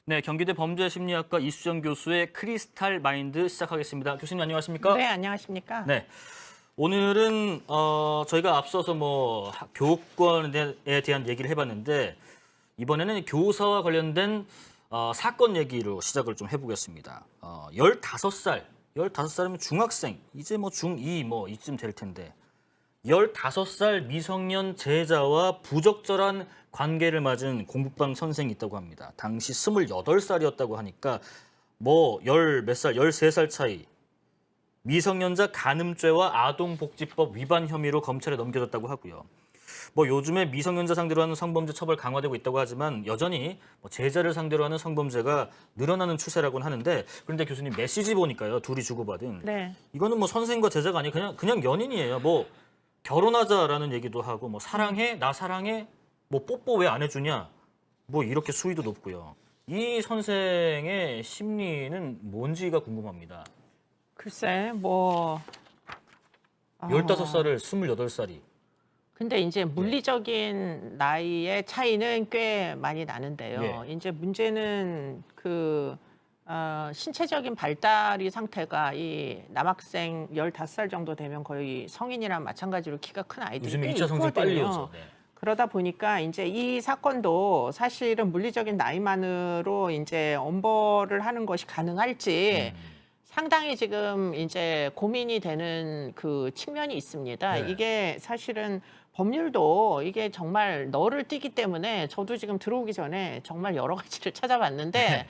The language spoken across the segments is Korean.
네, 경기대 범죄심리학과 이수정 교수의 크리스탈 마인드 시작하겠습니다. 교수님 안녕하십니까? 네, 안녕하십니까? 네, 오늘은 저희가 앞서서 교권에 대한 얘기를 해봤는데 이번에는 교사와 관련된 사건 얘기로 시작을 좀 해보겠습니다. 15살이면 중학생, 이제 중2 이쯤 될 텐데 15살 미성년 제자와 부적절한 관계를 맺은 공부방 선생이 있다고 합니다. 당시 28살이었다고 하니까 몇 살, 13살 차이. 미성년자 간음죄와 아동복지법 위반 혐의로 검찰에 넘겨졌다고 하고요. 요즘에 미성년자 상대로 하는 성범죄 처벌 강화되고 있다고 하지만 여전히 제자를 상대로 하는 성범죄가 늘어나는 추세라고는 하는데, 그런데 교수님 메시지 보니까요, 둘이 주고받은 네. 이거는 선생과 제자가 아니고 그냥 연인이에요. 결혼하자라는 얘기도 하고 사랑해, 나 사랑해, 뽀뽀 왜 안 해주냐, 이렇게 수위도 높고요. 이 선생의 심리는 뭔지가 궁금합니다. 글쎄, 15살을 28살이. 근데 이제 물리적인 나이의 차이는 꽤 많이 나는데요. 예. 이제 문제는 신체적인 발달이 상태가 이 남학생 15살 정도 되면 거의 성인이랑 마찬가지로 키가 큰 아이들이 요즘에 꽤 2차 성징 빨리 있거든요. 오죠. 네. 그러다 보니까 이제 이 사건도 사실은 물리적인 나이만으로 이제 엄벌을 하는 것이 가능할지 상당히 지금 이제 고민이 되는 그 측면이 있습니다. 네. 이게 사실은 법률도 이게 정말 너를 띄기 때문에 저도 지금 들어오기 전에 정말 여러 가지를 찾아봤는데 네.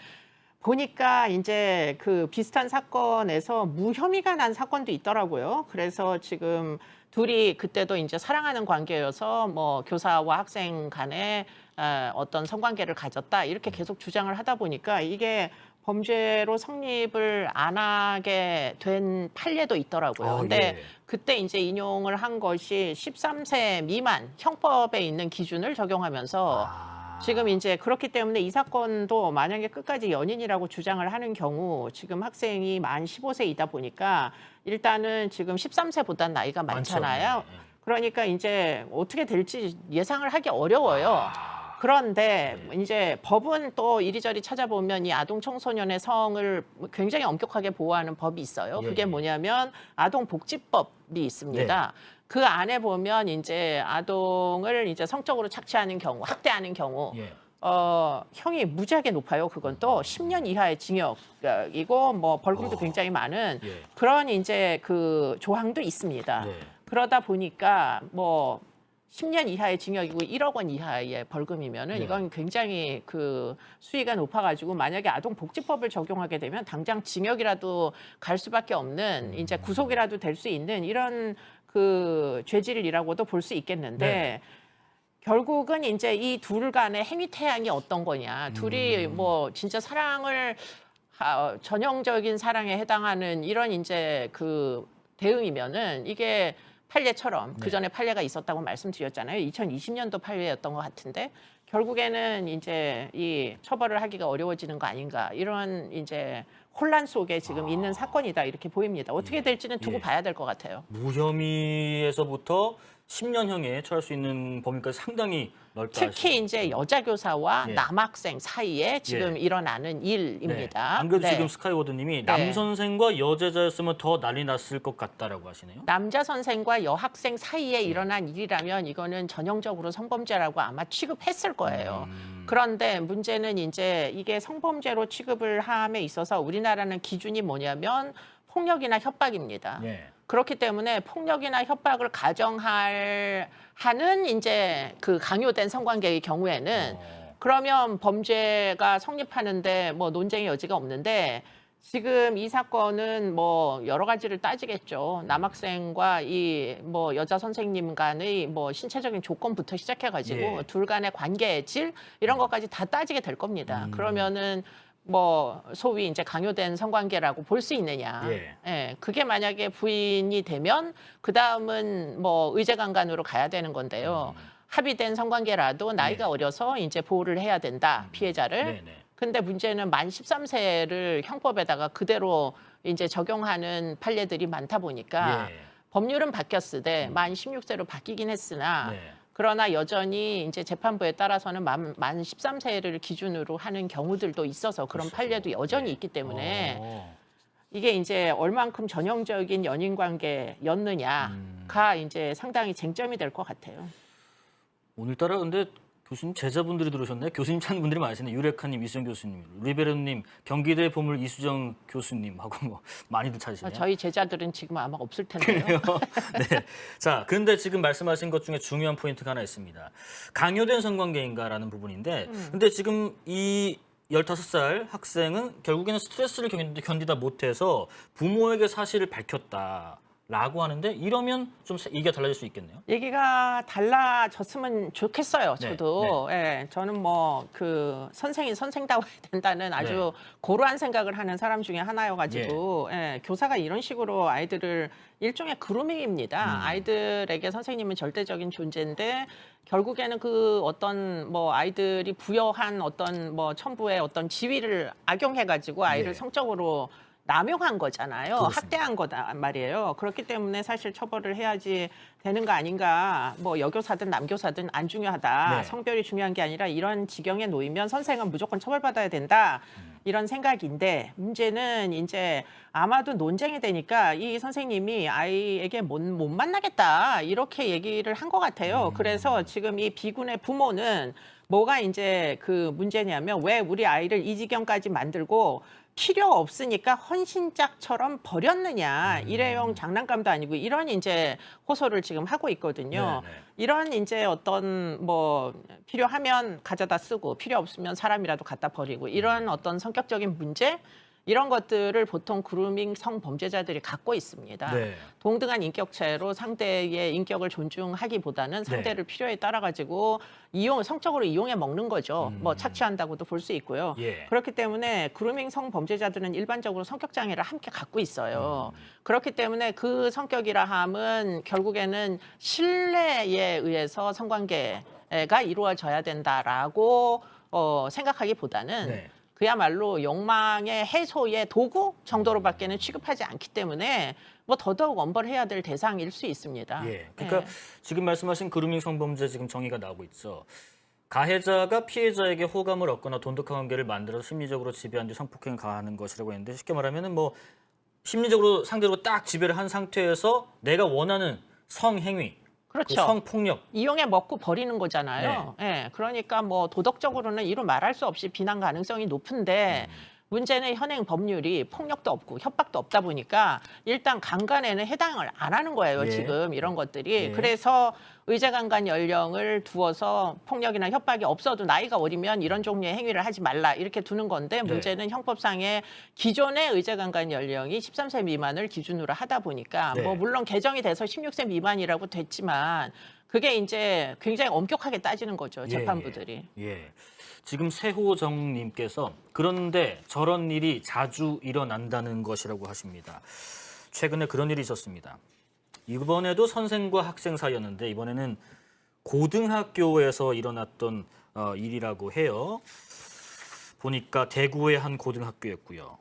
보니까 이제 그 비슷한 사건에서 무혐의가 난 사건도 있더라고요. 그래서 지금 둘이 그때도 이제 사랑하는 관계여서 교사와 학생 간에 어떤 성관계를 가졌다 이렇게 계속 주장을 하다 보니까 이게 범죄로 성립을 안 하게 된 판례도 있더라고요. 근데 예. 그때 이제 인용을 한 것이 13세 미만 형법에 있는 기준을 적용하면서 지금 이제 그렇기 때문에 이 사건도 만약에 끝까지 연인이라고 주장을 하는 경우 지금 학생이 만 15세이다 보니까 일단은 지금 13세보다 나이가 많잖아요. 많죠. 네. 그러니까 이제 어떻게 될지 예상을 하기 어려워요. 그런데 이제 법은 또 이리저리 찾아보면 이 아동 청소년의 성을 굉장히 엄격하게 보호하는 법이 있어요. 그게 뭐냐면 아동복지법이 있습니다. 그 안에 보면 이제 아동을 이제 성적으로 착취하는 경우, 학대하는 경우, 형이 무지하게 높아요. 그건 또 10년 이하의 징역이고 벌금도 굉장히 많은 그런 이제 그 조항도 있습니다. 그러다 보니까 10년 이하의 징역이고 1억 원 이하의 벌금이면은 이건 굉장히 그 수위가 높아가지고 만약에 아동복지법을 적용하게 되면 당장 징역이라도 갈 수밖에 없는 이제 구속이라도 될 수 있는 이런 그 죄질이라고도 볼 수 있겠는데 결국은 이제 이 둘 간의 행위 태양이 어떤 거냐. 둘이 진짜 사랑을 전형적인 사랑에 해당하는 이런 이제 그 대응이면은 이게 판례처럼 그 전에 판례가 있었다고 말씀드렸잖아요. 2020년도 판례였던 것 같은데 결국에는 이제 이 처벌을 하기가 어려워지는 거 아닌가 이런 이제 혼란 속에 지금 있는 사건이다 이렇게 보입니다. 어떻게 될지는 두고 봐야 될 것 같아요. 무혐의에서부터 10년형에 처할 수 있는 범위까지 상당히 넓다. 특히 이제 여자 교사와 예. 남학생 사이에 지금 일어나는 일입니다. 안 그래도 지금 스카이워드님이 남 선생과 여제자였으면 더 난리 났을 것 같다라고 하시네요. 남자 선생과 여학생 사이에 일어난 일이라면 이거는 전형적으로 성범죄라고 아마 취급했을 거예요. 그런데 문제는 이제 이게 성범죄로 취급을 함에 있어서 우리나라는 기준이 뭐냐면 폭력이나 협박입니다. 그렇기 때문에 폭력이나 협박을 하는 이제 그 강요된 성관계의 경우에는 그러면 범죄가 성립하는데 논쟁의 여지가 없는데 지금 이 사건은 여러 가지를 따지겠죠. 남학생과 이 여자 선생님 간의 신체적인 조건부터 시작해가지고 둘 간의 관계의 질 이런 것까지 다 따지게 될 겁니다. 그러면은 소위 이제 강요된 성관계라고 볼 수 있느냐. 그게 만약에 부인이 되면 그 다음은 의제강간으로 가야 되는 건데요. 합의된 성관계라도 나이가 어려서 이제 보호를 해야 된다 피해자를. 근데 문제는 만 13세를 형법에다가 그대로 이제 적용하는 판례들이 많다 보니까 법률은 바뀌었으되 만 16세로 바뀌긴 했으나. 그러나 여전히 이제 재판부에 따라서는 만 13세를 기준으로 하는 경우들도 있어서 그런 판례도 여전히 네. 있기 때문에 이게 이제 얼만큼 전형적인 연인 관계였느냐가 이제 상당히 쟁점이 될 것 같아요. 오늘따라 근데 교수님 제자분들이 들어오셨네. 교수님 찾는 분들이 많으시네. 유레카님, 이수정 교수님, 리베로님, 경기대 보물 이수정 교수님하고 뭐 많이들 찾으시네요. 저희 제자들은 지금 아마 없을 텐데요. 그래요. 네. 자, 그런데 지금 말씀하신 것 중에 중요한 포인트가 하나 있습니다. 강요된 성관계인가라는 부분인데, 근데 지금 이 15살 학생은 결국에는 스트레스를 견디다 못해서 부모에게 사실을 밝혔다라고 하는데 이러면 좀 얘기가 달라질 수 있겠네요. 얘기가 달라졌으면 좋겠어요. 네, 저도. 예, 저는 뭐 그 선생이 선생다워야 된다는 아주 고루한 생각을 하는 사람 중에 하나여가지고 교사가 이런 식으로 아이들을 일종의 그루밍입니다. 아이들에게 선생님은 절대적인 존재인데 결국에는 그 어떤 뭐 아이들이 부여한 어떤 뭐 첨부의 어떤 지위를 악용해가지고 아이를 성적으로 남용한 거잖아요. 그렇습니다. 학대한 거다 말이에요. 그렇기 때문에 사실 처벌을 해야지 되는 거 아닌가. 뭐 여교사든 남교사든 안 중요하다. 네. 성별이 중요한 게 아니라 이런 지경에 놓이면 선생은 무조건 처벌받아야 된다. 이런 생각인데 문제는 이제 아마도 논쟁이 되니까 이 선생님이 아이에게 못 만나겠다. 이렇게 얘기를 한 것 같아요. 그래서 지금 이 B군의 부모는 뭐가 이제 그 문제냐면 왜 우리 아이를 이 지경까지 만들고 필요 없으니까 헌신짝처럼 버렸느냐. 일회용 장난감도 아니고 이런 이제 호소를 지금 하고 있거든요. 네네. 이런 이제 어떤 뭐 필요하면 가져다 쓰고 필요 없으면 사람이라도 갖다 버리고 이런 어떤 성격적인 문제 이런 것들을 보통 그루밍 성범죄자들이 갖고 있습니다. 네. 동등한 인격체로 상대의 인격을 존중하기보다는 상대를 필요에 따라 가지고 성적으로 이용해 먹는 거죠. 뭐 착취한다고도 볼 수 있고요. 예. 그렇기 때문에 그루밍 성범죄자들은 일반적으로 성격 장애를 함께 갖고 있어요. 그렇기 때문에 그 성격이라 함은 결국에는 신뢰에 의해서 성관계가 이루어져야 된다라고 생각하기보다는 네. 그야말로 욕망의 해소의 도구 정도로밖에는 취급하지 않기 때문에 뭐 더더욱 엄벌해야 될 대상일 수 있습니다. 예. 그러니까 지금 말씀하신 그루밍 성범죄 지금 정의가 나오고 있죠. 가해자가 피해자에게 호감을 얻거나 돈독한 관계를 만들어서 심리적으로 지배한 뒤 성폭행을 가하는 것이라고 했는데 쉽게 말하면은 뭐 심리적으로 상대로 딱 지배를 한 상태에서 내가 원하는 성행위, 그렇죠. 그 성폭력. 이용해 먹고 버리는 거잖아요. 예, 그러니까 뭐 도덕적으로는 이루 말할 수 없이 비난 가능성이 높은데 문제는 현행 법률이 폭력도 없고 협박도 없다 보니까 일단 강간에는 해당을 안 하는 거예요. 예. 지금 이런 것들이. 예. 그래서 의제강간 연령을 두어서 폭력이나 협박이 없어도 나이가 어리면 이런 종류의 행위를 하지 말라 이렇게 두는 건데 문제는 형법상의 기존의 의제강간 연령이 13세 미만을 기준으로 하다 보니까 네. 뭐 물론 개정이 돼서 16세 미만이라고 됐지만 그게 이제 굉장히 엄격하게 따지는 거죠. 재판부들이. 예. 지금 세호정님께서 그런데 저런 일이 자주 일어난다는 것이라고 하십니다. 최근에 그런 일이 있었습니다. 이번에도 선생과 학생 사이였는데 이번에는 고등학교에서 일어났던 일이라고 해요. 보니까 대구의 한 고등학교였고요.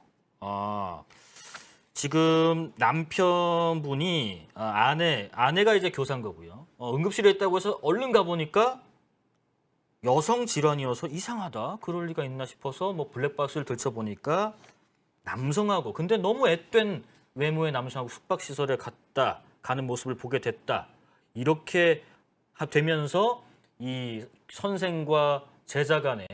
지금 남편분이 아내가 이제 교사인 거고요. 응급실에 있다고 해서 얼른 가보니까 여성 질환이어서 이상하다. 그럴 리가 있나 싶어서 뭐 블랙박스를 들춰보니까 남성하고 근데 너무 앳된 외모의 남성하고 숙박시설에 가는 모습을 보게 됐다. 이렇게 되면서 이 선생과 제자 간에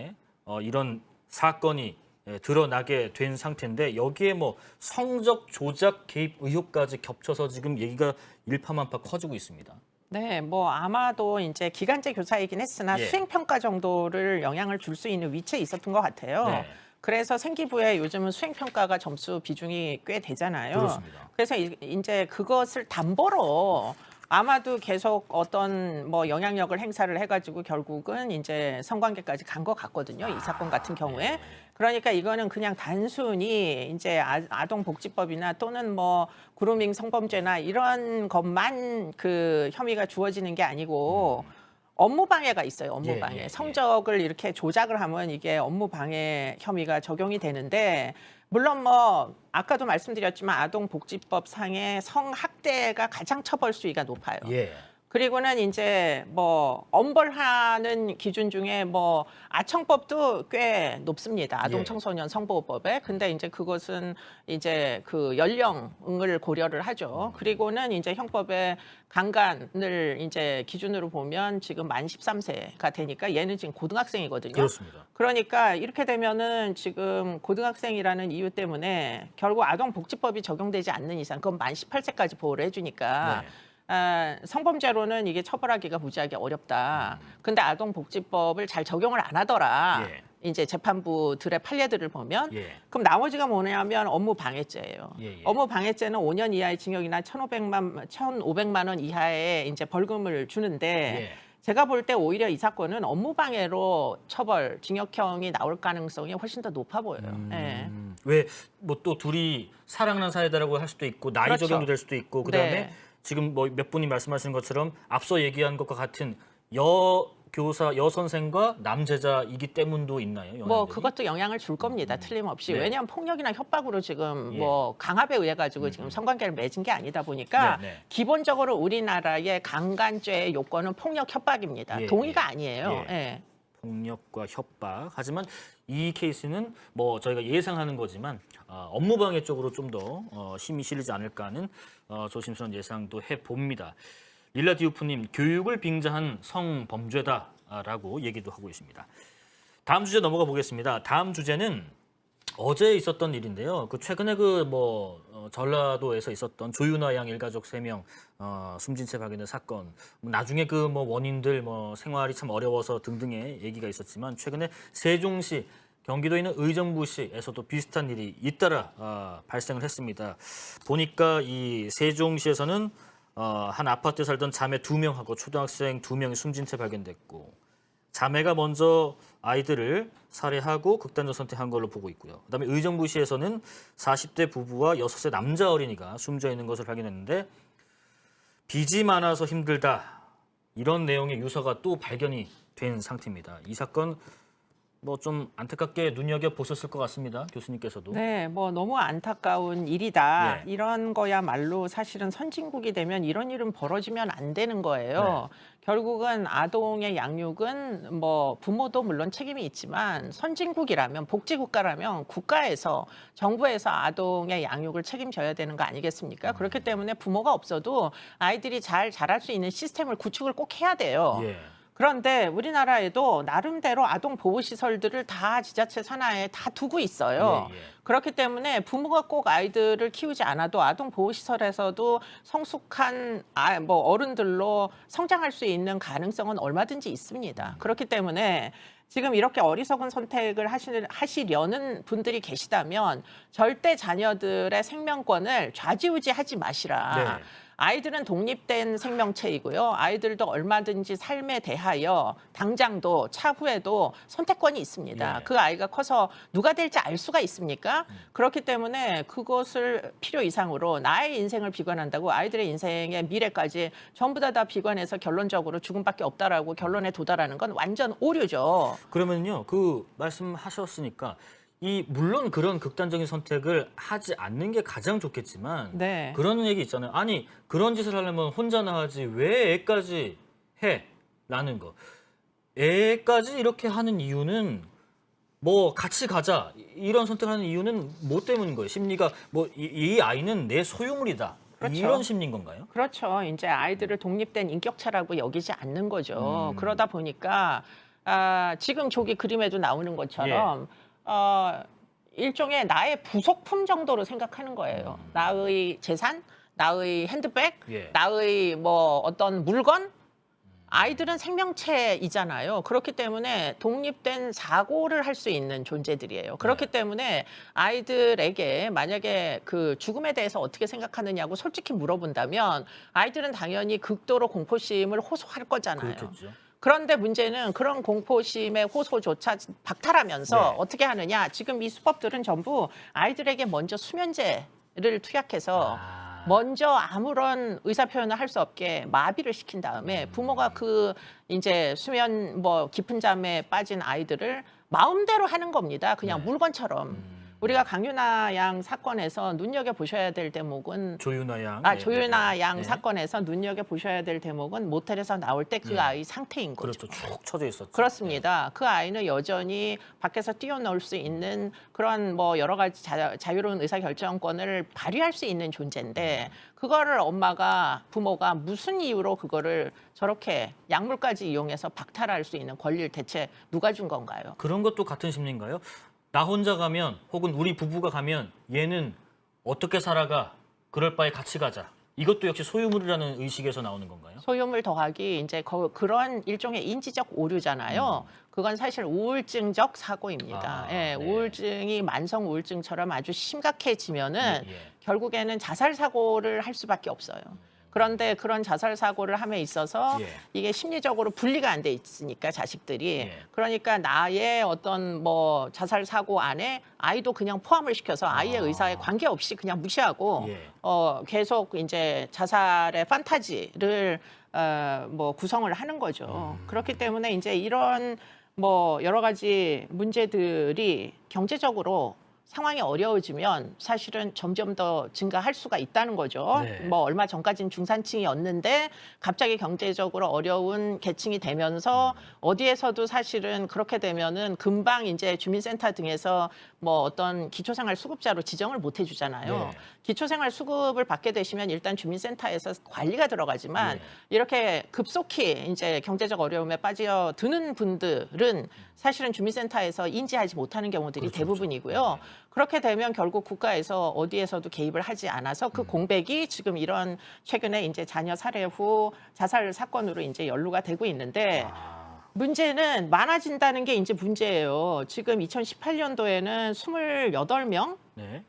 이런 사건이 드러나게 된 상태인데 여기에 뭐 성적 조작 개입 의혹까지 겹쳐서 지금 얘기가 일파만파 커지고 있습니다. 네, 뭐 아마도 이제 기간제 교사이긴 했으나 수행평가 정도를 영향을 줄 수 있는 위치에 있었던 것 같아요. 네. 그래서 생기부에 요즘은 수행평가가 점수 비중이 꽤 되잖아요. 그렇습니다. 그래서 이제 그것을 담보로 아마도 계속 어떤 뭐 영향력을 행사를 해가지고 결국은 이제 성관계까지 간 것 같거든요. 이 사건 같은 경우에. 그러니까 이거는 그냥 단순히 이제 아동복지법이나 또는 뭐 그루밍 성범죄나 이런 것만 그 혐의가 주어지는 게 아니고 업무방해가 있어요. 업무방해. 성적을 이렇게 조작을 하면 이게 업무방해 혐의가 적용이 되는데 물론 뭐 아까도 말씀드렸지만 아동복지법 상의 성학대가 가장 처벌 수위가 높아요. 그리고는 이제 뭐 엄벌하는 기준 중에 뭐 아청법도 꽤 높습니다. 아동 예. 청소년 성보호법에. 근데 이제 그것은 이제 그 연령을 고려를 하죠. 그리고는 이제 형법에 강간을 이제 기준으로 보면 지금 만 13세가 되니까 얘는 지금 고등학생이거든요. 그렇습니다. 그러니까 이렇게 되면은 지금 고등학생이라는 이유 때문에 결국 아동복지법이 적용되지 않는 이상 그건 만 18세까지 보호를 해주니까 네. 성범죄로는 이게 처벌하기가 무지하게 어렵다. 근데 아동복지법을 잘 적용을 안 하더라. 예. 이제 재판부들의 판례들을 보면 예. 그럼 나머지가 뭐냐면 업무 방해죄예요. 예, 예. 업무 방해죄는 5년 이하의 징역이나 1,500만 원 이하의 이제 벌금을 주는데 예. 제가 볼 때 오히려 이 사건은 업무 방해로 처벌 징역형이 나올 가능성이 훨씬 더 높아 보여요. 예. 왜 뭐 또 둘이 사랑하는 사이다라고 할 수도 있고 나이 그렇죠. 적용도 될 수도 있고 그다음에 네. 지금 뭐 몇 분이 말씀하신 것처럼 앞서 얘기한 것과 같은 여교사 여선생과 남제자이기 때문도 있나요? 뭐 영향들이? 그것도 영향을 줄 겁니다. 틀림없이. 네. 왜냐하면 폭력이나 협박으로 지금 예. 뭐 강압에 의해 가지고 지금 성관계를 맺은 게 아니다 보니까 네, 네. 기본적으로 우리나라의 강간죄의 요건은 폭력 협박입니다. 예, 동의가 예. 아니에요. 예. 예. 폭력과 협박. 하지만 이 케이스는 뭐 저희가 예상하는 거지만 업무방해 쪽으로 좀 더 힘이 실리지 않을까 하는 조심스러운 예상도 해봅니다. 릴라 디우프님, 교육을 빙자한 성범죄다라고 얘기도 하고 있습니다. 다음 주제 넘어가 보겠습니다. 다음 주제는 어제 있었던 일인데요. 그 최근에 전라도에서 있었던 조윤아 양 일가족 3명 숨진 채 발견된 사건. 나중에 그 원인들 생활이 참 어려워서 등등의 얘기가 있었지만 최근에 세종시 경기도에 있는 의정부시에서도 비슷한 일이 잇따라 발생을 했습니다. 보니까 이 세종시에서는 한 아파트에 살던 자매 2명하고 초등학생 2명이 숨진 채 발견됐고 자매가 먼저 아이들을 살해하고 극단적 선택한 걸로 보고 있고요. 그다음에 의정부시에서는 40대 부부와 6세 남자 어린이가 숨져 있는 것을 발견했는데 빚이 많아서 힘들다. 이런 내용의 유서가 또 발견이 된 상태입니다. 이 사건 좀 안타깝게 눈여겨보셨을 것 같습니다. 교수님께서도. 네, 뭐 너무 안타까운 일이다. 예. 이런 거야말로 사실은 선진국이 되면 이런 일은 벌어지면 안 되는 거예요. 결국은 아동의 양육은 뭐 부모도 물론 책임이 있지만 선진국이라면 복지국가라면 국가에서 정부에서 아동의 양육을 책임져야 되는 거 아니겠습니까? 그렇기 때문에 부모가 없어도 아이들이 잘 자랄 수 있는 시스템을 구축을 꼭 해야 돼요. 예. 그런데 우리나라에도 나름대로 아동 보호 시설들을 다 지자체 산하에 다 두고 있어요. 예, 예. 그렇기 때문에 부모가 꼭 아이들을 키우지 않아도 아동 보호 시설에서도 성숙한 어른들로 성장할 수 있는 가능성은 얼마든지 있습니다. 그렇기 때문에 지금 이렇게 어리석은 선택을 하시려는 분들이 계시다면 절대 자녀들의 생명권을 좌지우지하지 마시라. 네. 아이들은 독립된 생명체이고요. 아이들도 얼마든지 삶에 대하여 당장도 차후에도 선택권이 있습니다. 예. 그 아이가 커서 누가 될지 알 수가 있습니까? 그렇기 때문에 그것을 필요 이상으로 나의 인생을 비관한다고 아이들의 인생의 미래까지 전부 다 비관해서 결론적으로 죽음밖에 없다라고 결론에 도달하는 건 완전 오류죠. 그러면요, 그 말씀하셨으니까 물론 그런 극단적인 선택을 하지 않는 게 가장 좋겠지만 네. 그런 얘기 있잖아요. 아니 그런 짓을 하려면 혼자나 하지 왜 애까지 해? 라는 거. 애까지 이렇게 하는 이유는 같이 가자 이런 선택하는 이유는 뭐 때문인 거예요? 심리가 이 아이는 내 소유물이다. 그렇죠. 이런 심리인 건가요? 그렇죠. 이제 아이들을 독립된 인격체라고 여기지 않는 거죠. 그러다 보니까 지금 저기 그림에도 나오는 것처럼 일종의 나의 부속품 정도로 생각하는 거예요. 나의 재산, 나의 핸드백, 예. 나의 어떤 물건. 아이들은 생명체이잖아요. 그렇기 때문에 독립된 사고를 할 수 있는 존재들이에요. 그렇기 때문에 아이들에게 만약에 그 죽음에 대해서 어떻게 생각하느냐고 솔직히 물어본다면 아이들은 당연히 극도로 공포심을 호소할 거잖아요. 그렇겠죠. 그런데 문제는 그런 공포심의 호소조차 박탈하면서 어떻게 하느냐. 지금 이 수법들은 전부 아이들에게 먼저 수면제를 투약해서 먼저 아무런 의사 표현을 할 수 없게 마비를 시킨 다음에 부모가 그 이제 수면 깊은 잠에 빠진 아이들을 마음대로 하는 겁니다. 그냥 물건처럼. 우리가 강윤아 양 사건에서 눈여겨 보셔야 될 대목은 조윤아 양. 조윤아 양 네. 사건에서 눈여겨 보셔야 될 대목은 모텔에서 나올 때 그 네. 아이 상태인 거죠. 그렇죠. 축 처져 있었죠. 그렇습니다. 그 아이는 여전히 밖에서 뛰어놀 수 있는 그런 뭐 여러 가지 자유로운 의사결정권을 발휘할 수 있는 존재인데 그거를 부모가 무슨 이유로 그거를 저렇게 약물까지 이용해서 박탈할 수 있는 권리를 대체 누가 준 건가요? 그런 것도 같은 심리인가요? 나 혼자 가면 혹은 우리 부부가 가면 얘는 어떻게 살아가? 그럴 바에 같이 가자. 이것도 역시 소유물이라는 의식에서 나오는 건가요? 소유물 더하기 이제 그런 일종의 인지적 오류잖아요. 그건 사실 우울증적 사고입니다. 네. 우울증이 만성 우울증처럼 아주 심각해지면은 예. 결국에는 자살 사고를 할 수밖에 없어요. 그런데 그런 자살 사고를 함에 있어서 예. 이게 심리적으로 분리가 안 돼 있으니까 자식들이 예. 그러니까 나의 어떤 뭐 자살 사고 안에 아이도 그냥 포함을 시켜서 아이의 의사에 관계없이 그냥 무시하고 예. 계속 이제 자살의 판타지를 뭐 구성을 하는 거죠. 그렇기 때문에 이제 이런 뭐 여러 가지 문제들이 경제적으로 상황이 어려워지면 사실은 점점 더 증가할 수가 있다는 거죠. 네. 뭐 얼마 전까지는 중산층이었는데 갑자기 경제적으로 어려운 계층이 되면서 어디에서도 사실은 그렇게 되면은 금방 이제 주민센터 등에서 뭐 어떤 기초생활 수급자로 지정을 못 해주잖아요. 네. 기초생활 수급을 받게 되시면 일단 주민센터에서 관리가 들어가지만 네. 이렇게 급속히 이제 경제적 어려움에 빠져드는 분들은 사실은 주민센터에서 인지하지 못하는 경우들이 그렇죠, 대부분이고요. 그렇게 되면 결국 국가에서 어디에서도 개입을 하지 않아서 그 공백이 지금 이런 최근에 이제 자녀 살해 후 자살 사건으로 이제 연루가 되고 있는데 문제는 많아진다는 게 이제 문제예요. 지금 2018년도에는 28명 네.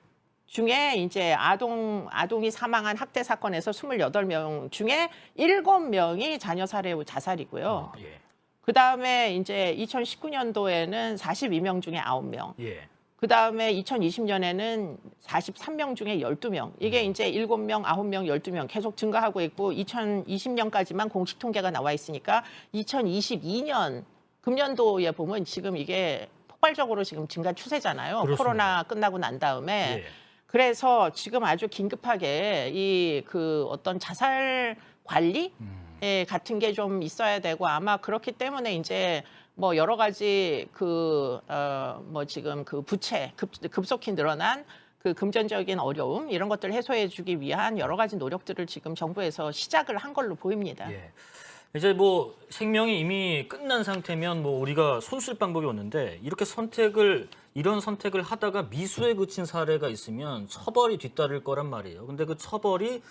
중에 이제 아동이 사망한 학대 사건에서 28명 중에 7명이 자녀 살해 후 자살이고요. 예. 그다음에 이제 2019년도에는 42명 중에 9명. 예. 그다음에 2020년에는 43명 중에 12명. 이게 이제 7명, 9명, 12명 계속 증가하고 있고 2020년까지만 공식 통계가 나와 있으니까 2022년 금년도에 보면 지금 이게 폭발적으로 지금 증가 추세잖아요. 그렇습니다. 코로나 끝나고 난 다음에. 예. 그래서 지금 아주 긴급하게 이 그 어떤 자살 관리 같은 게 좀 있어야 되고 아마 그렇기 때문에 이제 뭐 여러 가지 뭐 지금 그 부채 급속히 늘어난 그 금전적인 어려움 이런 것들을 해소해주기 위한 여러 가지 노력들을 지금 정부에서 시작을 한 걸로 보입니다. 예. 이제 뭐 생명이 이미 끝난 상태면 뭐 우리가 손쓸 방법이 없는데 이런 선택을 하다가 미수에 그친 사례가 있으면 처벌이 뒤따를 거란 말이에요. 근데 그 처벌이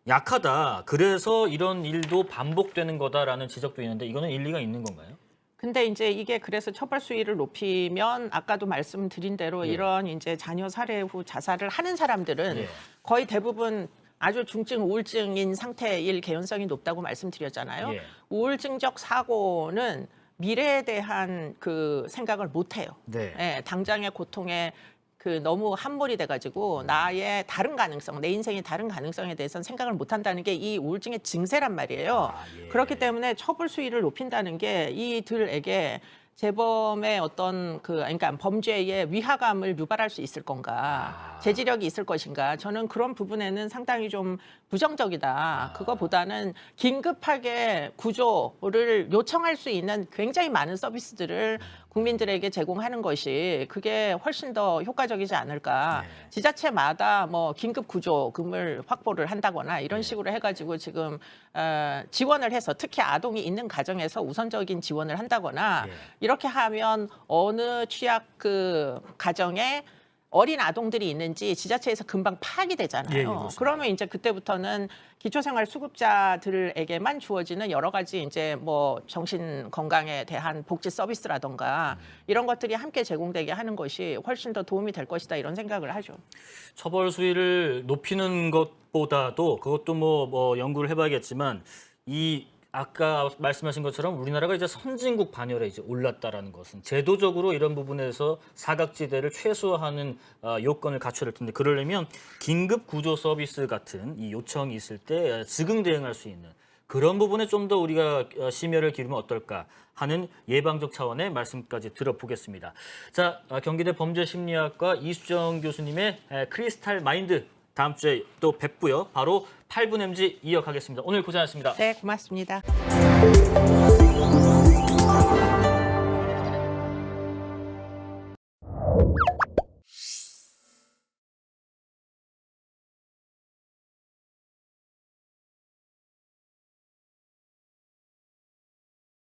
약하다. 그래서 이런 일도 반복되는 거다라는 지적도 있는데 이거는 일리가 있는 건가요? 근데 이제 이게 그래서 처벌 수위를 높이면 아까도 말씀드린 대로 예. 이런 이제 자녀 살해 후 자살을 하는 사람들은 예. 거의 대부분 아주 중증 우울증인 상태일 개연성이 높다고 말씀드렸잖아요. 예. 우울증적 사고는 미래에 대한 그 생각을 못 해요. 네. 예, 당장의 고통에 그 너무 함몰이 돼가지고 나의 다른 가능성, 내 인생의 다른 가능성에 대해서는 생각을 못 한다는 게 이 우울증의 증세란 말이에요. 예. 그렇기 때문에 처벌 수위를 높인다는 게 이들에게 재범의 어떤 그러니까 범죄의 위화감을 유발할 수 있을 건가, 제지력이 있을 것인가. 저는 그런 부분에는 상당히 좀 부정적이다. 그거보다는 긴급하게 구조를 요청할 수 있는 굉장히 많은 서비스들을 국민들에게 제공하는 것이 그게 훨씬 더 효과적이지 않을까. 네. 지자체마다 뭐 긴급 구조금을 확보를 한다거나 이런 식으로 해가지고 지금 지원을 해서 특히 아동이 있는 가정에서 우선적인 지원을 한다거나 예. 이렇게 하면 어느 취약 그 가정에 어린 아동들이 있는지 지자체에서 금방 파악이 되잖아요. 예, 그렇습니다. 그러면 이제 그때부터는 기초생활 수급자들에게만 주어지는 여러 가지 이제 뭐 정신 건강에 대한 복지 서비스라던가 이런 것들이 함께 제공되게 하는 것이 훨씬 더 도움이 될 것이다 이런 생각을 하죠. 처벌 수위를 높이는 것보다도 그것도 뭐 연구를 해봐야겠지만 이 아까 말씀하신 것처럼 우리나라가 이제 선진국 반열에 이제 올랐다라는 것은 제도적으로 이런 부분에서 사각지대를 최소화하는 요건을 갖춰야 될 텐데 그러려면 긴급 구조 서비스 같은 이 요청이 있을 때 즉흥 대응할 수 있는 그런 부분에 좀 더 우리가 심혈을 기울이면 어떨까 하는 예방적 차원의 말씀까지 들어보겠습니다. 자, 경기대 범죄심리학과 이수정 교수님의 크리스탈 마인드 다음 주에 또 뵙고요. 바로 8분 MG 이어가겠습니다. 오늘 고생하셨습니다. 네, 고맙습니다.